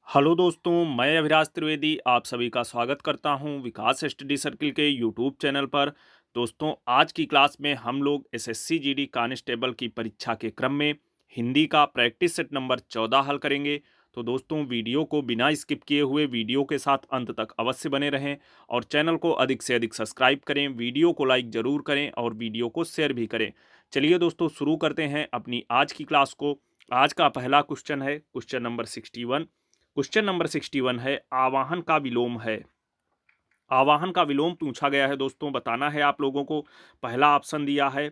Hello दोस्तों, मैं अभिराज त्रिवेदी आप सभी का स्वागत करता हूं विकास स्टडी सर्किल के यूट्यूब चैनल पर। दोस्तों, आज की क्लास में हम लोग एसएससी जीडी कांस्टेबल की परीक्षा के क्रम में हिंदी का प्रैक्टिस सेट नंबर 14 हल करेंगे। तो दोस्तों, वीडियो को बिना स्किप किए हुए वीडियो के साथ अंत तक अवश्य बने रहें और चैनल को अधिक से अधिक सब्सक्राइब करें, वीडियो को लाइक ज़रूर करें और वीडियो को शेयर भी करें। चलिए दोस्तों, शुरू करते हैं अपनी आज की क्लास को। आज का पहला क्वेश्चन है क्वेश्चन नंबर 61। क्वेश्चन नंबर 61 है आवाहन का विलोम है। आवाहन का विलोम पूछा गया है दोस्तों, बताना है आप लोगों को। पहला ऑप्शन दिया है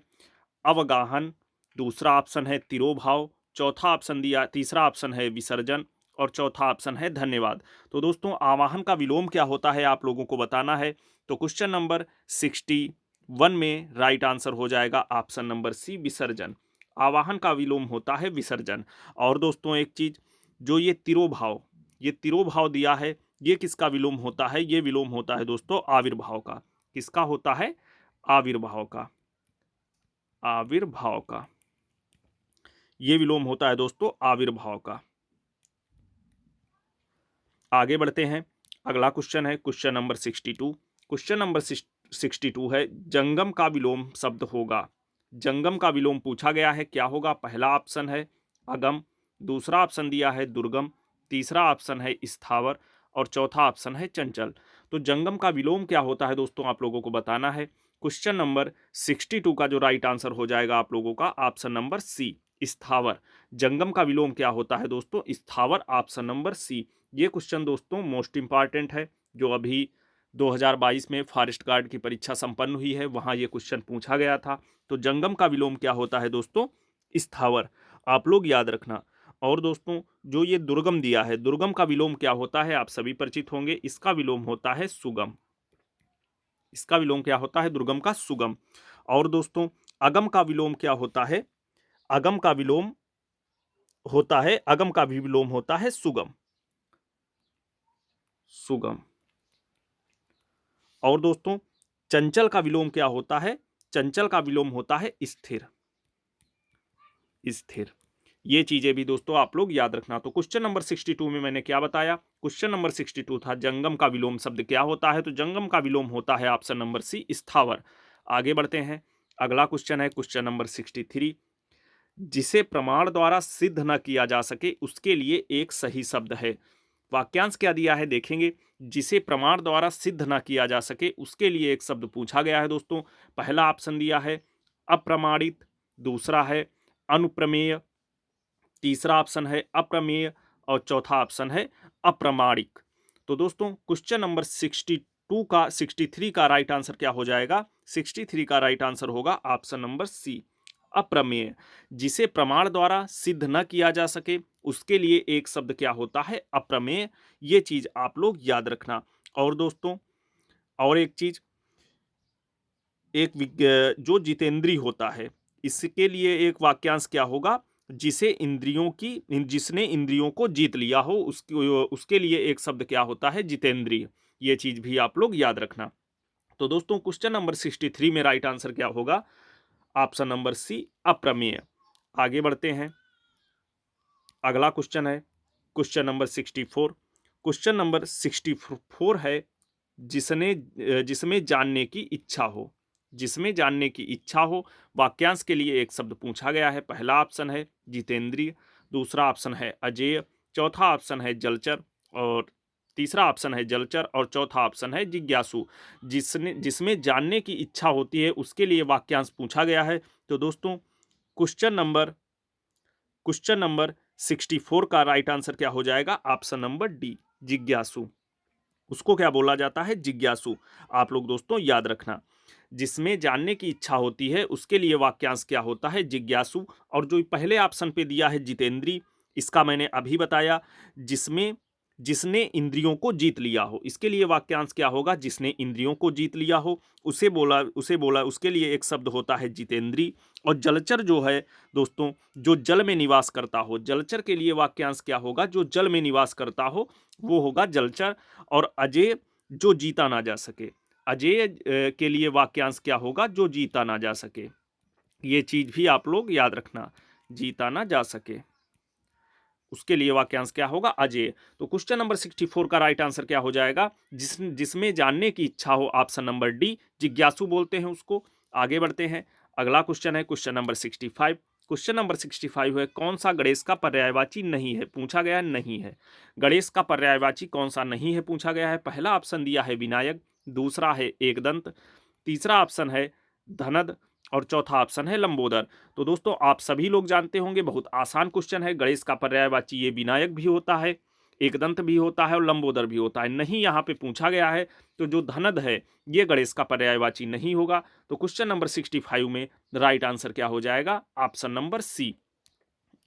अवगाहन, दूसरा ऑप्शन है तिरोभाव, चौथा ऑप्शन दिया तीसरा ऑप्शन है विसर्जन और चौथा ऑप्शन है धन्यवाद। तो दोस्तों, आवाहन का विलोम क्या होता है आप लोगों को बताना है। तो क्वेश्चन नंबर 61 में राइट आंसर हो जाएगा ऑप्शन नंबर सी विसर्जन। आवाहन का विलोम होता है विसर्जन। और दोस्तों, एक चीज, जो ये तिरोभाव दिया है, ये किसका विलोम होता है? ये विलोम होता है दोस्तों आविर्भाव का। किसका होता है? आविर्भाव का। आविर्भाव का ये विलोम होता है दोस्तों आविर्भाव का। आगे बढ़ते हैं। अगला क्वेश्चन है क्वेश्चन नंबर 62। क्वेश्चन नंबर 62 है जंगम का विलोम शब्द होगा। जंगम का विलोम पूछा गया है, क्या होगा? पहला ऑप्शन है अगम, दूसरा ऑप्शन दिया है दुर्गम, तीसरा ऑप्शन है स्थावर और चौथा ऑप्शन है चंचल। तो जंगम का विलोम क्या होता है दोस्तों, आप लोगों को बताना है। क्वेश्चन नंबर 62 का जो राइट आंसर हो जाएगा आप लोगों का ऑप्शन नंबर सी स्थावर। जंगम का विलोम क्या होता है दोस्तों? स्थावर, ऑप्शन नंबर सी। ये क्वेश्चन दोस्तों मोस्ट इंपॉर्टेंट है, जो अभी 2022 में फॉरेस्ट गार्ड की परीक्षा संपन्न हुई है, वहां ये क्वेश्चन पूछा गया था। तो जंगम का विलोम क्या होता है दोस्तों? स्थावर। आप लोग याद रखना। और दोस्तों, जो ये दुर्गम दिया है, दुर्गम का विलोम क्या होता है? आप सभी परिचित होंगे, इसका विलोम होता है सुगम। इसका विलोम क्या होता है? दुर्गम का सुगम। और दोस्तों, अगम का विलोम क्या होता है? अगम का विलोम होता है, अगम का भी विलोम होता है सुगम। सुगम। और दोस्तों, चंचल का विलोम क्या होता है? चंचल का विलोम होता है स्थिर। स्थिर। ये चीजें भी दोस्तों आप लोग याद रखना। तो क्वेश्चन नंबर 62 में मैंने क्या बताया? क्वेश्चन नंबर 62 था जंगम का विलोम शब्द क्या होता है? तो जंगम का विलोम होता है ऑप्शन नंबर सी स्थावर। आगे बढ़ते हैं। अगला क्वेश्चन है क्वेश्चन नंबर 63। जिसे प्रमाण द्वारा सिद्ध न किया जा सके उसके लिए एक सही शब्द है। वाक्यांश क्या दिया है देखेंगे। जिसे प्रमाण द्वारा सिद्ध न किया जा सके उसके लिए एक शब्द पूछा गया है दोस्तों। पहला ऑप्शन दिया है अप्रमाणित, दूसरा है अनुप्रमेय, तीसरा ऑप्शन है अप्रमेय और चौथा ऑप्शन है अप्रमाणिक। तो दोस्तों, क्वेश्चन नंबर 63 का राइट आंसर क्या हो जाएगा? 63 का राइट आंसर होगा ऑप्शन नंबर सी अप्रमेय। जिसे प्रमाण द्वारा सिद्ध न किया जा सके उसके लिए एक शब्द क्या होता है? अप्रमेय। ये चीज आप लोग याद रखना। और दोस्तों, और एक चीज, जो जितेंद्रीय होता है, इसके लिए एक वाक्यांश क्या होगा? जिसने इंद्रियों को जीत लिया हो उसके लिए एक शब्द क्या होता है? जितेंद्रिय। ये चीज भी आप लोग याद रखना। तो दोस्तों, क्वेश्चन नंबर 63 में राइट आंसर क्या होगा? ऑप्शन नंबर सी अप्रमेय। आगे बढ़ते हैं। अगला क्वेश्चन है क्वेश्चन नंबर 64। क्वेश्चन नंबर 64 है जिसने जिसमें जानने की इच्छा हो। जिसमें जानने की इच्छा हो, वाक्यांश के लिए एक शब्द पूछा गया है। पहला ऑप्शन है जितेंद्रिय, दूसरा ऑप्शन है अजेय, चौथा ऑप्शन है जलचर और तीसरा ऑप्शन है जलचर और चौथा ऑप्शन है जिज्ञासु। जिसमें जानने की इच्छा होती है उसके लिए वाक्यांश पूछा गया है। तो दोस्तों, क्वेश्चन नंबर क्वेश्चन नंबर 64 का राइट आंसर क्या हो जाएगा? ऑप्शन नंबर डी जिज्ञासु। उसको क्या बोला जाता है? जिज्ञासु। आप लोग दोस्तों याद रखना। जिसमें जानने की इच्छा होती है उसके लिए वाक्यांश क्या होता है? जिज्ञासु। और जो पहले ऑप्शन पे दिया है जितेंद्री, इसका मैंने अभी बताया। जिसमें जिसने इंद्रियों को जीत लिया हो, इसके लिए वाक्यांश क्या होगा? जिसने इंद्रियों को जीत लिया हो। उसे बोला उसके लिए एक शब्द होता है जितेंद्री। और जलचर जो है दोस्तों, जो जल में निवास करता हो, जलचर के लिए वाक्यांश क्या होगा? जो जल में निवास करता हो वो होगा जलचर। और अजेय, जो जीता ना जा सके। अजेय के लिए वाक्यांश क्या होगा? जो जीता ना जा सके। ये चीज भी आप लोग याद रखना, जीता ना जा सके। उसके लिए वाक्यांश क्या होगा? अजेय। तो क्वेश्चन नंबर 64 का राइट आंसर क्या हो जाएगा? जिसमें जानने की इच्छा हो, ऑप्शन नंबर डी, जिज्ञासु बोलते हैं उसको। आगे बढ़ते हैं, अगला क्वेश्चन है क्वेश्चन नंबर 65। क्वेश्चन नंबर 65 है, कौन सा गणेश का पर्यायवाची नहीं है? पूछा गया है नहीं है। गणेश का पर्यायवाची कौन सा नहीं है पूछा गया है। पहला ऑप्शन दिया है विनायक, दूसरा है एकदंत, तीसरा ऑप्शन है धनद और चौथा ऑप्शन है लंबोदर। तो दोस्तों आप सभी लोग जानते होंगे, बहुत आसान क्वेश्चन है। गणेश का पर्यायवाची ये विनायक भी होता है, एकदंत भी होता है और लंबोदर भी होता है। नहीं यहाँ पे पूछा गया है, तो जो धनद है ये गणेश का पर्यायवाची नहीं होगा। तो क्वेश्चन नंबर 65 में राइट आंसर क्या हो जाएगा? Option number C.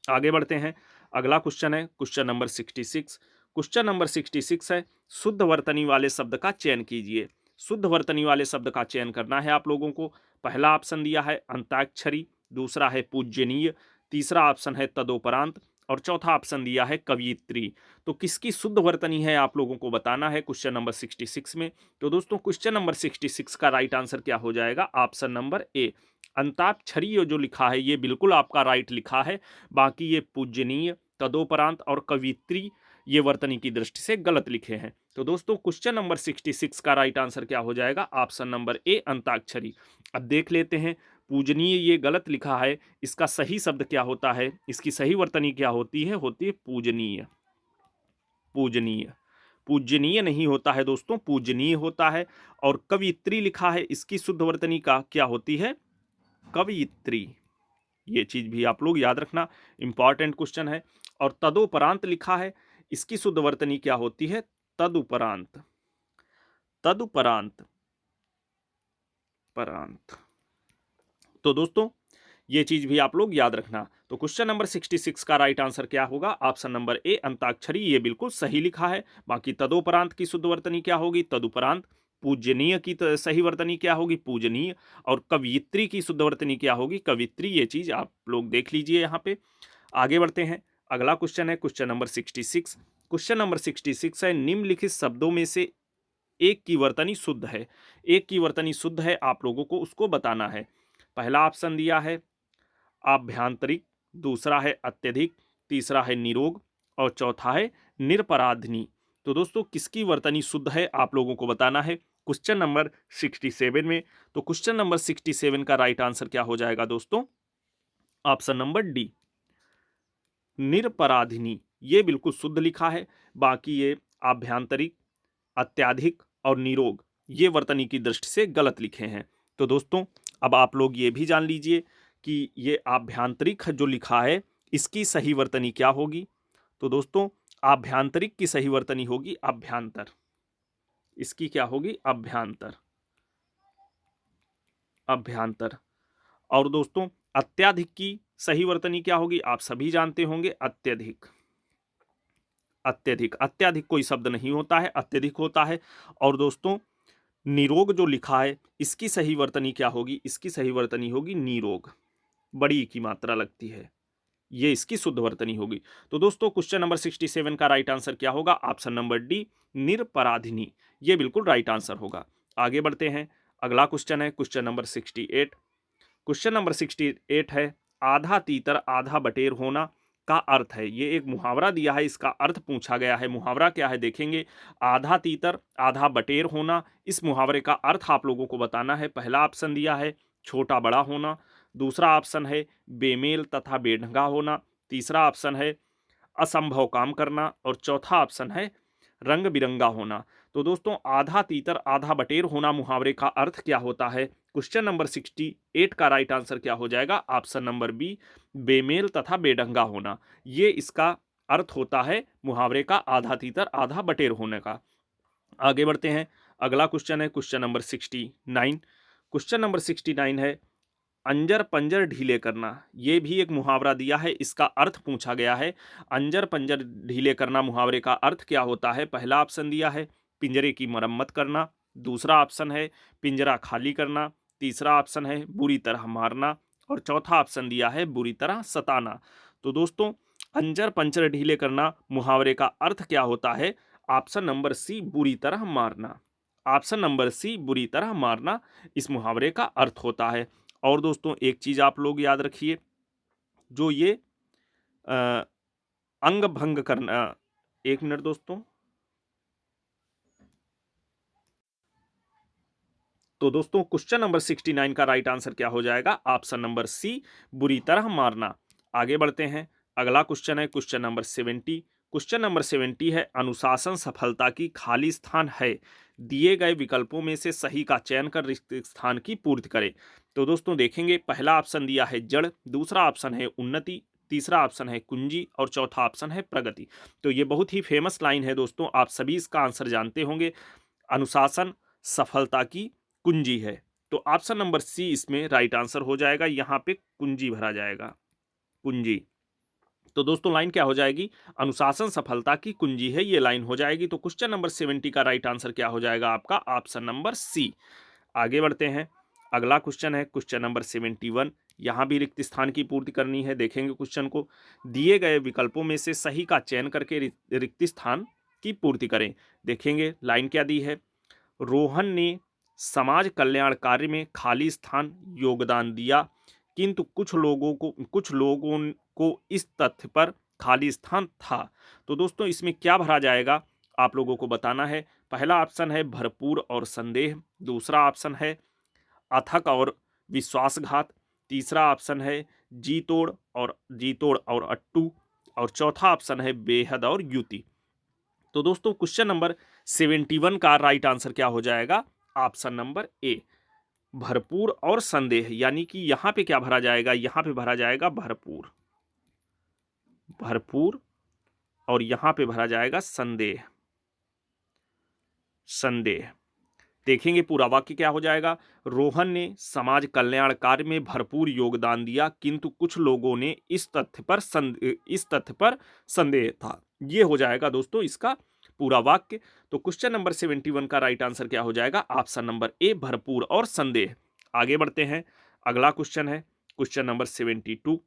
आगे बढ़ते हैं, अगला क्वेश्चन है क्वेश्चन नंबर 66। क्वेश्चन नंबर 66 है, शुद्ध वर्तनी वाले शब्द का चयन कीजिए। शुद्ध वर्तनी वाले शब्द का चयन करना है आप लोगों को। पहला ऑप्शन दिया है अंताक्षरी, दूसरा है पूज्यनीय, तीसरा ऑप्शन है तदोपरांत और चौथा ऑप्शन दिया है कवियत्री। तो किसकी शुद्ध वर्तनी है आप लोगों को बताना है क्वेश्चन नंबर 66 में। तो दोस्तों क्वेश्चन नंबर 66 का राइट आंसर क्या हो जाएगा? ऑप्शन नंबर ए, अंताक्षरी जो लिखा है ये बिल्कुल आपका राइट लिखा है। बाकी ये पूज्यनीय, तदोपरांत और कवित्री ये वर्तनी की दृष्टि से गलत लिखे हैं। तो दोस्तों क्वेश्चन नंबर 66 का राइट आंसर क्या हो जाएगा? Option number A, antakshari. अब देख लेते हैं, पूजनीय ये गलत लिखा है, इसका सही शब्द क्या होता है, इसकी सही वर्तनी क्या होती है? होती है पूजनीय। पूजनीय, पूजनीय नहीं होता है दोस्तों, पूजनीय होता है। और कवित्री लिखा है, इसकी शुद्ध वर्तनी का क्या होती है? कवियत्री। ये चीज भी आप लोग याद रखना, इंपॉर्टेंट क्वेश्चन है। और तदुपरांत लिखा है, इसकी शुद्ध वर्तनी क्या होती है? तदुपरांत। तदुपरांत, परांत। तो दोस्तों ये चीज भी आप लोग याद रखना। तो क्वेश्चन नंबर 66 का राइट आंसर क्या होगा? ऑप्शन नंबर ए, अंताक्षरी, ये बिल्कुल सही लिखा है। बाकी तदोपरांत की शुद्ध वर्तनी क्या होगी? तदुपरांत। पूजनीय की सही वर्तनी क्या होगी? पूजनीय। और कवियत्री की शुद्ध वर्तनी क्या होगी? कवित्री। ये चीज आप लोग देख लीजिए यहाँ पे। आगे बढ़ते हैं, अगला क्वेश्चन है क्वेश्चन नंबर 66। क्वेश्चन नंबर 66 है, निम्नलिखित शब्दों में से एक की वर्तनी शुद्ध है। एक की वर्तनी शुद्ध है, आप लोगों को उसको बताना है। पहला ऑप्शन दिया है आभ्यांतरिक, दूसरा है अत्यधिक, तीसरा है निरोग और चौथा है निरपराधनी। तो दोस्तों किसकी वर्तनी शुद्ध है आप लोगों को बताना है क्वेश्चन नंबर 67 में। तो क्वेश्चन नंबर 67 का राइट आंसर क्या हो जाएगा दोस्तों? ऑप्शन नंबर डी, निरपराधिनी। ये बिल्कुल शुद्ध लिखा है। बाकी ये आभ्यांतरिक, अत्याधिक और निरोग ये वर्तनी की दृष्टि से गलत लिखे हैं। तो दोस्तों अब आप लोग ये भी जान लीजिए कि ये आभ्यांतरिक जो लिखा है इसकी सही वर्तनी क्या होगी। तो दोस्तों आभ्यांतरिक की सही वर्तनी होगी अभ्यांतर। इसकी क्या होगी? अभ्यांतर। अभ्यांतर। और दोस्तों अत्याधिक की सही वर्तनी क्या होगी? आप सभी जानते होंगे, अत्यधिक। अत्यधिक, अत्याधिक कोई शब्द नहीं होता है, अत्यधिक होता है। और दोस्तों निरोग जो लिखा है इसकी सही वर्तनी क्या होगी? इसकी सही वर्तनी होगी निरोग। बड़ी की मात्रा लगती है, ये इसकी शुद्ध वर्तनी होगी। तो दोस्तों क्वेश्चन नंबर 67 का राइट आंसर क्या होगा? ऑप्शन नंबर डी, निरपराधिनी। ये बिल्कुल राइट आंसर होगा। आगे बढ़ते हैं, अगला क्वेश्चन है क्वेश्चन नंबर 68। क्वेश्चन नंबर 68 है, आधा तीतर आधा बटेर होना का अर्थ है। ये एक मुहावरा दिया है, इसका अर्थ पूछा गया है। मुहावरा क्या है देखेंगे, आधा तीतर आधा बटेर होना। इस मुहावरे का अर्थ आप लोगों को बताना है। पहला ऑप्शन दिया है छोटा बड़ा होना, दूसरा ऑप्शन है बेमेल तथा बेढंगा होना, तीसरा ऑप्शन है असंभव काम करना और चौथा ऑप्शन है रंग बिरंगा होना। तो दोस्तों आधा तीतर आधा बटेर होना मुहावरे का अर्थ क्या होता है? क्वेश्चन नंबर 68 का राइट आंसर क्या हो जाएगा? ऑप्शन नंबर बी, बेमेल तथा बेढंगा होना। ये इसका अर्थ होता है मुहावरे का आधा तीतर आधा बटेर होने का। आगे बढ़ते हैं, अगला क्वेश्चन है क्वेश्चन नंबर 69। क्वेश्चन नंबर 69 है, अंजर पंजर ढीले करना। ये भी एक मुहावरा दिया है, इसका अर्थ पूछा गया है। अंजर पंजर ढीले करना मुहावरे का अर्थ क्या होता है? पहला ऑप्शन दिया है पिंजरे की मरम्मत करना, दूसरा ऑप्शन है पिंजरा खाली करना, तीसरा ऑप्शन है बुरी तरह मारना और चौथा ऑप्शन दिया है बुरी तरह सताना। तो दोस्तों अंजर पंजर ढीले करना मुहावरे का अर्थ क्या होता है? ऑप्शन नंबर सी, बुरी तरह मारना। ऑप्शन नंबर सी, बुरी तरह मारना इस मुहावरे का अर्थ होता है। और दोस्तों एक चीज आप लोग याद रखिए, जो ये अंग भंग करना। एक मिनट दोस्तों। तो दोस्तों क्वेश्चन नंबर 69 का राइट आंसर क्या हो जाएगा? ऑप्शन नंबर सी, बुरी तरह मारना। आगे बढ़ते हैं। अगला क्वेश्चन है क्वेश्चन नंबर 70। क्वेश्चन नंबर 70 है, अनुशासन सफलता की खाली स्थान है, दिए गए विकल्पों में से सही का चयन कर रिक्त स्थान की पूर्ति करें। तो दोस्तों देखेंगे, पहला ऑप्शन दिया है जड़, दूसरा ऑप्शन है उन्नति, तीसरा ऑप्शन है कुंजी और चौथा ऑप्शन है प्रगति। तो ये बहुत ही फेमस लाइन है दोस्तों, आप सभी इसका आंसर जानते होंगे। अनुशासन सफलता की कुंजी है। तो ऑप्शन नंबर सी इसमें राइट आंसर हो जाएगा। यहां पे कुंजी भरा जाएगा, कुंजी। तो दोस्तों लाइन क्या हो जाएगी? अनुशासन सफलता की कुंजी है, ये लाइन हो जाएगी। तो क्वेश्चन नंबर 70 का राइट आंसर क्या हो जाएगा आपका? Option number C. आगे बढ़ते हैं। अगला क्वेश्चन है क्वेश्चन नंबर 71। यहां भी रिक्त स्थान की पूर्ति करनी है। देखेंगे क्वेश्चन को, दिए गए विकल्पों में से सही का चयन करके रिक्त स्थान की पूर्ति करें। देखेंगे लाइन क्या दी है। रोहन ने समाज कल्याण कार्य में खाली स्थान योगदान दिया, किंतु कुछ लोगों को इस तथ्य पर खाली स्थान था। तो दोस्तों इसमें क्या भरा जाएगा आप लोगों को बताना है। पहला ऑप्शन है भरपूर और संदेह, दूसरा ऑप्शन है अथक और विश्वासघात, तीसरा ऑप्शन है जी तोड़ और अट्टू, और चौथा ऑप्शन है बेहद और युति। तो दोस्तों क्वेश्चन नंबर 71 का राइट आंसर क्या हो जाएगा? ऑप्शन नंबर ए, भरपूर और संदेह। यानी कि यहां पे क्या भरा जाएगा? यहां पे भरा जाएगा भरपूर, भरपूर, और यहां पे भरा जाएगा संदेह, संदेह। देखेंगे पूरा वाक्य क्या हो जाएगा। रोहन ने समाज कल्याण कार्य में भरपूर योगदान दिया, किंतु कुछ लोगों ने इस तथ्य पर संदेह था। ये हो जाएगा दोस्तों इसका पूरा वाक्य। तो क्वेश्चन नंबर 71 का राइट आंसर क्या हो जाएगा? ऑप्शन नंबर ए, भरपूर और संदेह। आगे बढ़ते हैं। अगला क्वेश्चन है क्वेश्चन नंबर 72।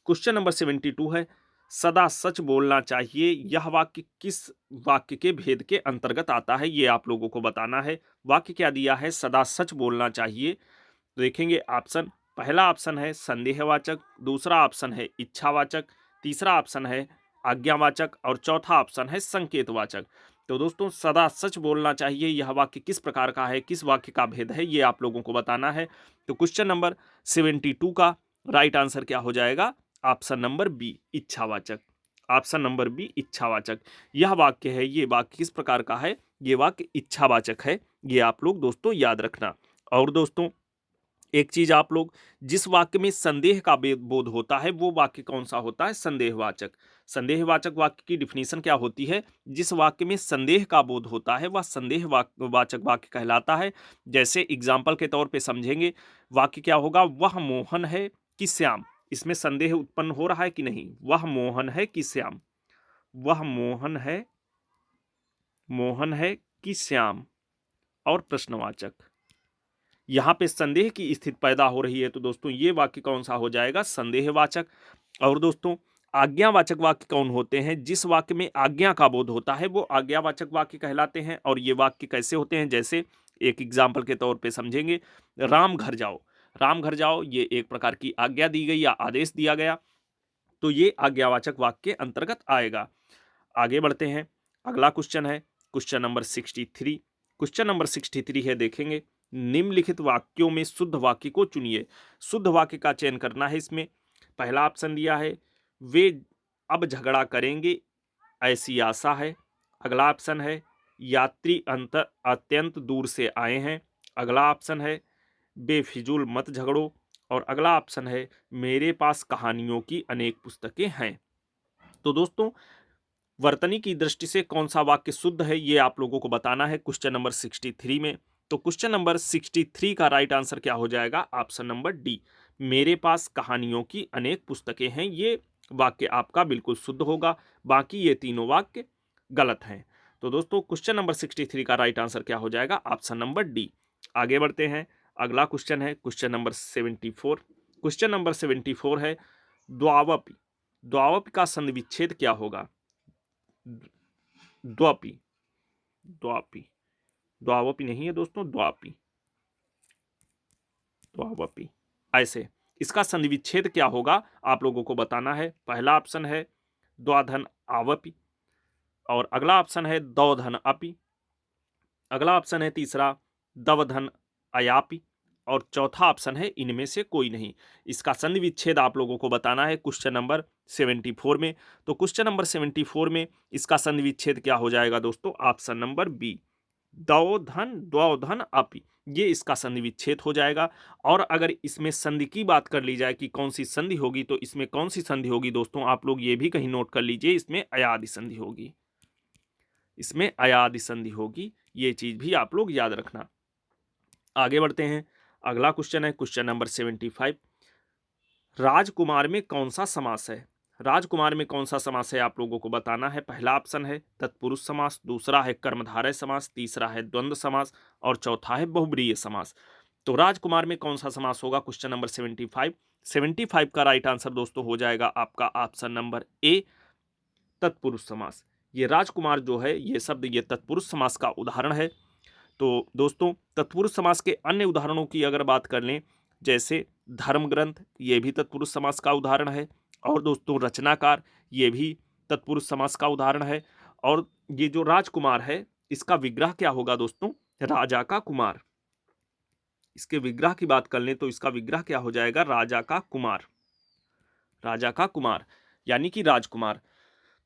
क्वेश्चन नंबर 72 है, सदा सच बोलना चाहिए, यह वाक्य किस वाक्य के भेद के अंतर्गत आता है? ये आप लोगों को बताना है। वाक्य क्या दिया है? सदा सच बोलना चाहिए। तो देखेंगे ऑप्शन, पहला ऑप्शन है संदेहवाचक, दूसरा ऑप्शन है इच्छावाचक, तीसरा ऑप्शन है आज्ञावाचक और चौथा ऑप्शन है संकेतवाचक। तो दोस्तों सदा सच बोलना चाहिए, यह वाक्य किस प्रकार का है, किस वाक्य का भेद है, ये आप लोगों को बताना है। तो क्वेश्चन नंबर 72 का राइट आंसर क्या हो जाएगा? ऑप्शन नंबर बी, इच्छावाचक। ऑप्शन नंबर बी, इच्छावाचक। यह वाक्य है, ये वाक्य किस प्रकार का है? ये वाक्य इच्छावाचक है। ये आप लोग दोस्तों याद रखना। और दोस्तों एक चीज आप लोग, जिस वाक्य में संदेह का बोध होता है वो वाक्य कौन सा होता है? संदेहवाचक। संदेहवाचक वाक्य की डिफिनीशन क्या होती है? जिस वाक्य में संदेह का बोध होता है वह संदेहवाचक वाक्य कहलाता है। जैसे एग्जाम्पल के तौर पे समझेंगे, वाक्य क्या होगा? वह मोहन है कि श्याम। इसमें संदेह उत्पन्न हो रहा है कि नहीं? वह मोहन है कि श्याम, वह मोहन है कि श्याम, और प्रश्नवाचक। यहां पे संदेह की स्थिति पैदा हो रही है, तो दोस्तों ये वाक्य कौन सा हो जाएगा? संदेहवाचक। और दोस्तों आज्ञावाचक वाक्य कौन होते हैं? जिस वाक्य में आज्ञा का बोध होता है वो आज्ञावाचक वाक्य कहलाते हैं। और ये वाक्य कैसे होते हैं? जैसे एक एग्जाम्पल के तौर पे समझेंगे, राम घर जाओ। राम घर जाओ ये एक प्रकार की आज्ञा दी गई या आदेश दिया गया, तो ये आज्ञावाचक वाक्य के अंतर्गत आएगा। आगे बढ़ते हैं। अगला क्वेश्चन है क्वेश्चन नंबर 63। क्वेश्चन नंबर 63 है, देखेंगे, निम्नलिखित वाक्यों में शुद्ध वाक्य को चुनिए। शुद्ध वाक्य का चयन करना है इसमें। पहला ऑप्शन दिया है, वे अब झगड़ा करेंगे ऐसी आशा है। अगला ऑप्शन है, यात्री अत्यंत दूर से आए हैं। अगला ऑप्शन है, बेफिजूल मत झगड़ो। और अगला ऑप्शन है, मेरे पास कहानियों की अनेक पुस्तकें हैं। तो दोस्तों वर्तनी की दृष्टि से कौन सा वाक्य शुद्ध है ये आप लोगों को बताना है क्वेश्चन नंबर 63 में। तो क्वेश्चन नंबर 63 का राइट आंसर क्या हो जाएगा? ऑप्शन नंबर डी, मेरे पास कहानियों की अनेक पुस्तकें हैं। ये वाक्य आपका बिल्कुल शुद्ध होगा, बाकी ये तीनों वाक्य गलत हैं। तो दोस्तों क्वेश्चन नंबर 63 का राइट आंसर क्या हो जाएगा? Option number D. आगे बढ़ते हैं। अगला क्वेश्चन है क्वेश्चन नंबर 74। क्वेश्चन नंबर 74 है, द्वावपि। द्वावपि का संधि विच्छेद क्या होगा? द्वापी, द्वापी, द्वावपी नहीं है दोस्तों, द्वापी, द्वावपी। ऐसे इसका संधि विच्छेद क्या होगा आप लोगों को बताना है। पहला ऑप्शन है द्वाधन आवपि, और अगला ऑप्शन है दौधन अपि, अगला ऑप्शन है तीसरा दवधन अयापि, और चौथा ऑप्शन है इनमें से कोई नहीं। इसका संधि विच्छेद आप लोगों को बताना है क्वेश्चन नंबर 74 में। तो क्वेश्चन नंबर 74 में इसका संधि विच्छेद क्या हो जाएगा दोस्तों? ऑप्शन नंबर बी, दौधन द्वौधन अपि, ये इसका संधि विच्छेद हो जाएगा। और अगर इसमें संधि की बात कर ली जाए कि कौन सी संधि होगी, तो इसमें कौन सी संधि होगी दोस्तों? आप लोग ये भी कहीं नोट कर लीजिए, इसमें अयादि संधि होगी, इसमें अयादि संधि होगी, ये चीज भी आप लोग याद रखना। आगे बढ़ते हैं, अगला क्वेश्चन है क्वेश्चन नंबर 75। राजकुमार में कौन सा समास है? राजकुमार में कौन सा समास है आप लोगों को बताना है। पहला ऑप्शन है तत्पुरुष समास, दूसरा है कर्मधारय समास, तीसरा है द्वंद्व समास, और चौथा है बहुब्रीहि समास। तो राजकुमार में कौन सा समास होगा? क्वेश्चन नंबर 75 का राइट आंसर दोस्तों हो जाएगा आपका ऑप्शन नंबर ए, तत्पुरुष समास। ये राजकुमार जो है ये शब्द ये तत्पुरुष समास का उदाहरण है। तो दोस्तों तत्पुरुष समास के अन्य उदाहरणों की अगर बात कर लें, जैसे धर्म ग्रंथ, ये भी तत्पुरुष समास का उदाहरण है। और दोस्तों रचनाकार, ये भी तत्पुरुष समास का उदाहरण है। और ये जो राजकुमार है इसका विग्रह क्या होगा दोस्तों? राजा का कुमार। इसके विग्रह की बात कर लें तो इसका विग्रह क्या हो जाएगा? राजा का कुमार, राजा का कुमार यानी कि राजकुमार।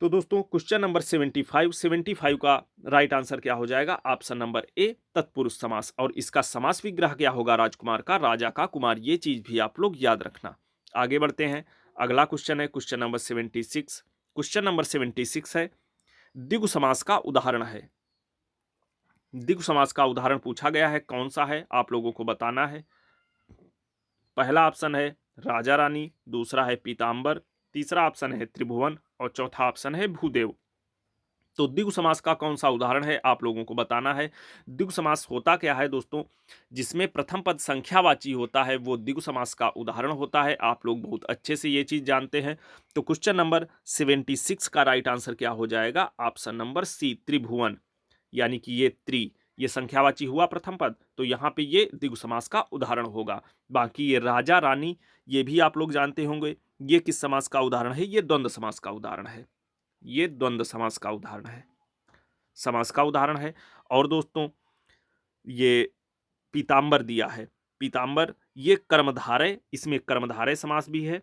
तो दोस्तों क्वेश्चन नंबर 75 का राइट आंसर क्या हो जाएगा? ऑप्शन नंबर ए, तत्पुरुष समास। और इसका समास विग्रह क्या होगा? राजकुमार का, राजा का कुमार। ये चीज भी आप लोग याद रखना। आगे बढ़ते हैं, अगला क्वेश्चन है क्वेश्चन नंबर 76। क्वेश्चन नंबर 76 है द्विगु समास का उदाहरण है। द्विगु समास का उदाहरण पूछा गया है, कौन सा है आप लोगों को बताना है। पहला ऑप्शन है राजा रानी, दूसरा है पीताम्बर, तीसरा ऑप्शन है त्रिभुवन, और चौथा ऑप्शन है भूदेव। तो द्विगु समास का कौन सा उदाहरण है आप लोगों को बताना है। द्विगु समास होता क्या है दोस्तों? जिसमें प्रथम पद संख्यावाची होता है वो द्विगु समास का उदाहरण होता है। आप लोग बहुत अच्छे से ये चीज जानते हैं। तो क्वेश्चन नंबर 76 का राइट आंसर क्या हो जाएगा? ऑप्शन नंबर सी, त्रिभुवन। यानी कि ये संख्यावाची हुआ प्रथम पद, तो यहाँ पे ये द्विगु समास का उदाहरण होगा। बाकी ये राजा रानी, ये भी आप लोग जानते होंगे, ये किस समास का उदाहरण है? ये द्वंद्व समास का उदाहरण है, ये द्वंद्व समास का उदाहरण है, समास का उदाहरण है। और दोस्तों ये पीताम्बर दिया है, पीताम्बर ये कर्मधारय, इसमें कर्मधारय समास भी है,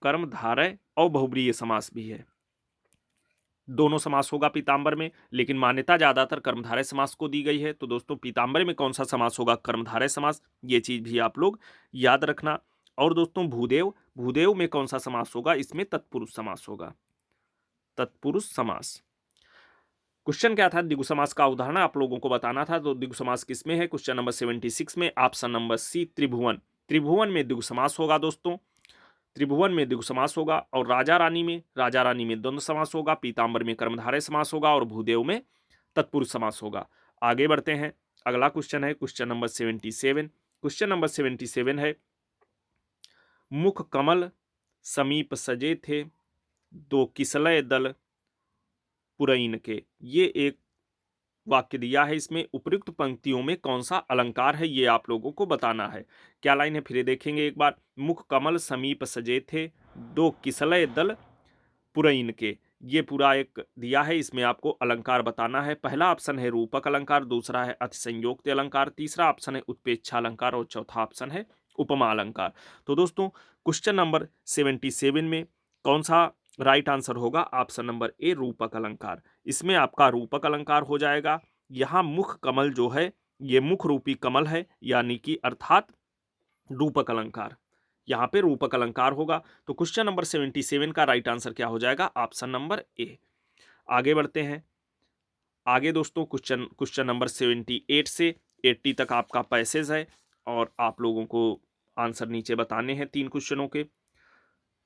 कर्मधारय और बहुब्रीहि समास भी है। दोनों समास होगा पीताम्बर में, लेकिन मान्यता ज्यादातर कर्मधारय समास को दी गई है। तो दोस्तों पीताम्बर में कौन सा समास होगा? कर्मधारय समास। ये चीज भी आप लोग याद रखना। और दोस्तों भूदेव, भूदेव में कौन सा समास होगा? इसमें तत्पुरुष समास होगा, तत्पुरुष समास। क्वेश्चन क्या था? द्विगु समास का उदाहरण आप लोगों को बताना था। तो द्विगु समास किसमें है? क्वेश्चन नंबर 76 में ऑप्शन नंबर सी, त्रिभुवन। त्रिभुवन में द्विगु समास होगा दोस्तों, त्रिभुवन में द्विगु समास होगा। और राजा रानी में द्वंद्व समास होगा, पीताम्बर में कर्मधारय समास होगा, और भूदेव में तत्पुरुष समास होगा। आगे बढ़ते हैं, अगला क्वेश्चन है क्वेश्चन नंबर 77। क्वेश्चन नंबर 77 है मुख कमल समीप सजे थे, दो किसलय दल पुरैन के। ये एक वाक्य दिया है, इसमें उपयुक्त पंक्तियों में कौन सा अलंकार है ये आप लोगों को बताना है। क्या लाइन है फिर देखेंगे एक बार। मुख कमल समीप सजे थे, दो किसलय दल पुरैन के। ये पूरा एक दिया है, इसमें आपको अलंकार बताना है। पहला ऑप्शन है रूपक अलंकार, दूसरा है अतिसंयोक्ति अलंकार, तीसरा ऑप्शन है उत्प्रेक्षा अलंकार, और चौथा ऑप्शन है उपमा अलंकार। तो दोस्तों क्वेश्चन नंबर 77 में कौन सा राइट आंसर होगा? ऑप्शन नंबर ए, रूपक अलंकार। इसमें आपका रूपक अलंकार हो जाएगा। यहां मुख कमल जो है ये मुख रूपी कमल है, यानी कि अर्थात रूपक अलंकार, यहां पे रूपक अलंकार होगा। तो क्वेश्चन नंबर 77 का राइट आंसर क्या हो जाएगा? Option number A. आगे बढ़ते हैं, आगे दोस्तों क्वेश्चन नंबर 78 से 80 तक आपका पैसेज है, और आप लोगों को आंसर नीचे बताने हैं 3 क्वेश्चनों के।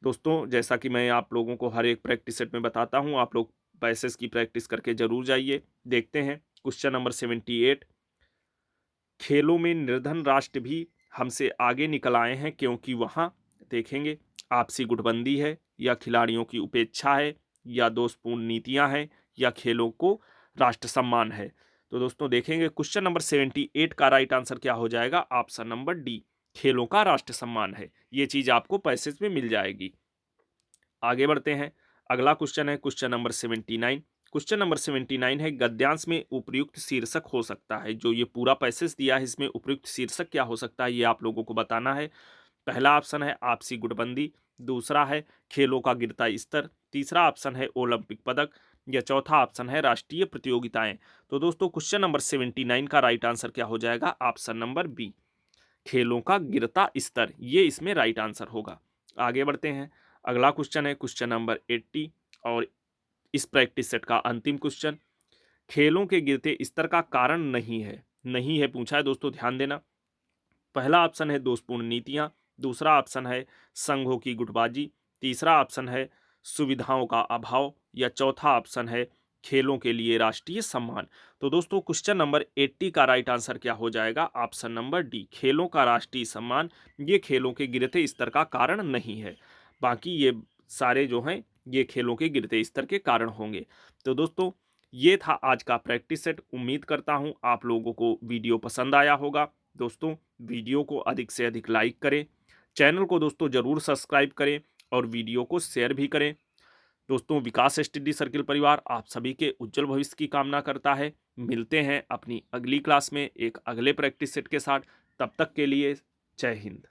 दोस्तों जैसा कि मैं आप लोगों को हर एक प्रैक्टिस सेट में बताता हूं, आप लोग पैसेज की प्रैक्टिस करके जरूर जाइए। देखते हैं क्वेश्चन नंबर 78। खेलों में निर्धन राष्ट्र भी हमसे आगे निकल आए हैं, क्योंकि वहां देखेंगे आपसी गुटबंदी है, या खिलाड़ियों की उपेक्षा है, या दोषपूर्ण नीतियां हैं, या खेलों को राष्ट्र सम्मान है। तो दोस्तों देखेंगे क्वेश्चन नंबर 78 का राइट आंसर क्या हो जाएगा? ऑप्शन नंबर डी, खेलों का राष्ट्र सम्मान है। ये चीज आपको पैसेज में मिल जाएगी। आगे बढ़ते हैं, अगला क्वेश्चन है क्वेश्चन नंबर 79। क्वेश्चन नंबर 79 है गद्यांश में उपयुक्त शीर्षक हो सकता है। जो ये पूरा पैसेज दिया है इसमें उपयुक्त शीर्षक क्या हो सकता है ये आप लोगों को बताना है। पहला ऑप्शन है आपसी गुटबंदी, दूसरा है खेलों का गिरता स्तर, तीसरा ऑप्शन है ओलंपिक पदक, या चौथा ऑप्शन है राष्ट्रीय प्रतियोगिताएं। तो दोस्तों क्वेश्चन नंबर 79 का राइट आंसर क्या हो जाएगा? ऑप्शन नंबर बी, खेलों का गिरता स्तर, ये इसमें राइट आंसर होगा। आगे बढ़ते हैं। अगला क्वेश्चन है क्वेश्चन नंबर 80 और इस प्रैक्टिस सेट का अंतिम क्वेश्चन। खेलों के गिरते स्तर का कारण नहीं है, नहीं है पूछा है दोस्तों, ध्यान देना। पहला ऑप्शन है दोषपूर्ण नीतियां, दूसरा ऑप्शन है संघों की गुटबाजी, तीसरा ऑप्शन है सुविधाओं का अभाव, या चौथा ऑप्शन है खेलों के लिए राष्ट्रीय सम्मान। तो दोस्तों क्वेश्चन नंबर 80 का राइट आंसर क्या हो जाएगा? ऑप्शन नंबर डी, खेलों का राष्ट्रीय सम्मान, ये खेलों के गिरते स्तर का कारण नहीं है। बाकी ये सारे जो हैं ये खेलों के गिरते स्तर के कारण होंगे। तो दोस्तों ये था आज का प्रैक्टिस सेट। उम्मीद करता हूँ आप लोगों को वीडियो पसंद आया होगा। दोस्तों वीडियो को अधिक से अधिक लाइक करें, चैनल को दोस्तों ज़रूर सब्सक्राइब करें और वीडियो को शेयर भी करें। दोस्तों विकास स्टडी सर्किल परिवार आप सभी के उज्जवल भविष्य की कामना करता है। मिलते हैं अपनी अगली क्लास में एक अगले प्रैक्टिस सेट के साथ। तब तक के लिए जय हिंद।